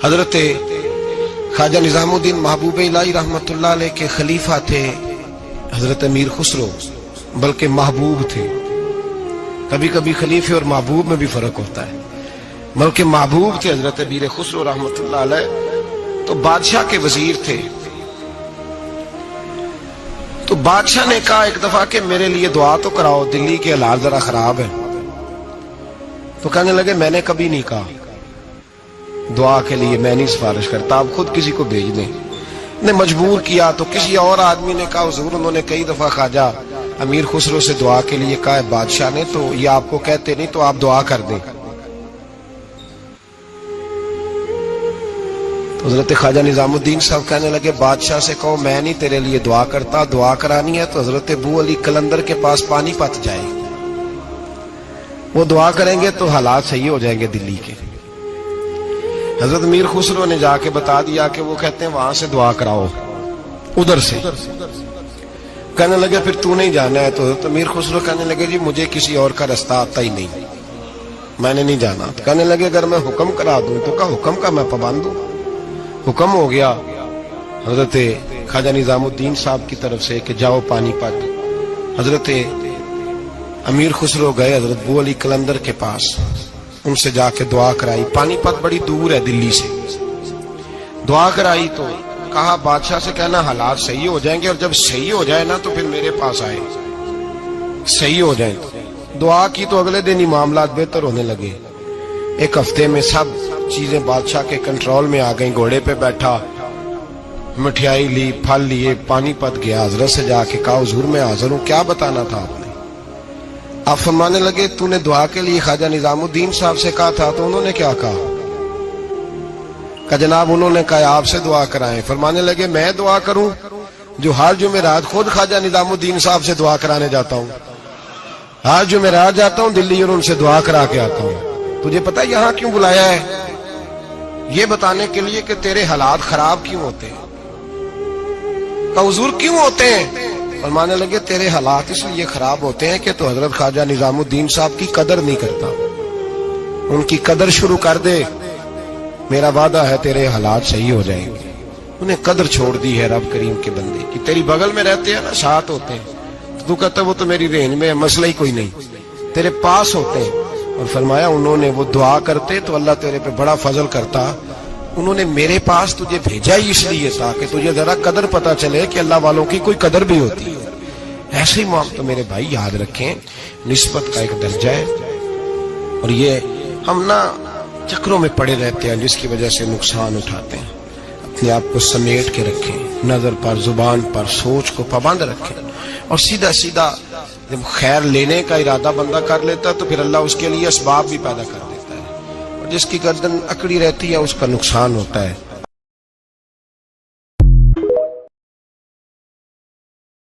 حضرت خواجہ نظام الدین محبوب الہی رحمۃ اللہ علیہ کے خلیفہ تھے حضرت امیر خسرو، بلکہ محبوب تھے۔ کبھی کبھی خلیفے اور محبوب میں بھی فرق ہوتا ہے، بلکہ محبوب تھے حضرت امیر خسرو رحمۃ اللہ علیہ۔ تو بادشاہ کے وزیر تھے۔ تو بادشاہ نے کہا ایک دفعہ کہ میرے لیے دعا تو کراؤ، دلی کے حالات ذرا خراب ہے۔ تو کہنے لگے میں نے کبھی نہیں کہا دعا کے لیے، میں نہیں سفارش کرتا، آپ خود کسی کو بھیج دیں۔ نے مجبور کیا تو کسی اور آدمی نے کہا حضور انہوں نے کئی دفعہ خواجہ امیر خسرو سے دعا کے لیے کہا ہے بادشاہ نے، تو یہ آپ کو کہتے نہیں، تو آپ دعا کر دیں۔ تو حضرت خواجہ نظام الدین صاحب کہنے لگے بادشاہ سے کہو میں نہیں تیرے لیے دعا کرتا، دعا کرانی ہے تو حضرت ابو علی قلندر کے پاس پانی پت جائے، وہ دعا کریں گے تو حالات صحیح ہو جائیں گے دلی کے۔ حضرت امیر خسرو نے جا کے بتا دیا کہ وہ کہتے ہیں وہاں سے دعا کراؤ، ادھر سے۔ کہنے لگے پھر تو نہیں جانا ہے؟ تو حضرت امیر خسرو کہنے لگے جی مجھے کسی اور کا رستہ آتا ہی نہیں، میں نے نہیں جانا۔ کہنے لگے اگر میں حکم کرا دوں تو کہا حکم کا میں پابند ہوں۔ حکم ہو گیا حضرت خواجہ نظام الدین صاحب کی طرف سے کہ جاؤ پانی پت۔ حضرت امیر خسرو گئے حضرت ابو علی قلندر کے پاس، ان سے جا کے دعا کرائی۔ پانی پت بڑی دور ہے دلی سے، دعا کرائی تو کہا بادشاہ سے کہنا حالات صحیح ہو جائیں گے، اور جب صحیح ہو جائے نا تو پھر میرے پاس آئے، صحیح ہو جائیں۔ دعا کی تو اگلے دن ہی معاملات بہتر ہونے لگے۔ ایک ہفتے میں سب چیزیں بادشاہ کے کنٹرول میں آ گئیں۔ گھوڑے پہ بیٹھا، مٹھائی لی، پھل لیے، پانی پت گیا، حضرت سے جا کے کہا حضور میں حاضر ہوں، کیا بتانا تھا آپ نے؟ آپ فرمانے لگے تو نے دعا کے لیے خواجہ نظام الدین صاحب سے کہا تھا، تو انہوں نے کیا کہا؟ کہ جناب انہوں نے کہا آپ سے دعا کرائیں۔ فرمانے لگے میں دعا کروں جو ہر جمعرات خود خواجہ نظام الدین صاحب سے دعا کرانے جاتا ہوں، ہر جمعرات جاتا ہوں دلی اور ان سے دعا کرا کے آتا ہوں۔ تجھے پتہ یہاں کیوں بلایا ہے؟ یہ بتانے کے لیے کہ تیرے حالات خراب کیوں ہوتے ہیں۔ کہ حضور کیوں ہوتے ہیں؟ فرمانے لگے تیرے حالات اس لیے خراب ہوتے ہیں کہ تو حضرت خواجہ نظام الدین صاحب کی قدر نہیں کرتا، ان کی قدر شروع کر دے، میرا وعدہ ہے تیرے حالات صحیح ہو جائیں گے۔ انہیں قدر چھوڑ دی ہے رب کریم کے بندے کی۔ تیری بغل میں رہتے ہیں نا، ساتھ ہوتے ہیں، تو کہتا ہے وہ تو میری رینج میں ہے، مسئلہ ہی کوئی نہیں، تیرے پاس ہوتے ہیں۔ اور فرمایا انہوں نے وہ دعا کرتے تو اللہ تیرے پہ بڑا فضل کرتا، انہوں نے میرے پاس تجھے بھیجا ہی اس لیے تھا کہ تجھے ذرا قدر پتا چلے کہ اللہ والوں کی کوئی قدر بھی ہوتی ہے۔ ایسے ہی تو میرے بھائی یاد رکھیں، نسبت کا ایک درجہ ہے، اور یہ ہم نا چکروں میں پڑے رہتے ہیں جس کی وجہ سے نقصان اٹھاتے ہیں۔ اپنے آپ کو سمیٹ کے رکھیں، نظر پر، زبان پر، سوچ کو پابند رکھیں، اور سیدھا سیدھا جب خیر لینے کا ارادہ بندہ کر لیتا ہے تو پھر اللہ اس کے لیے اسباب بھی پیدا کر دیتا ہے، اور جس کی گردن اکڑی رہتی ہے اس کا نقصان ہوتا ہے۔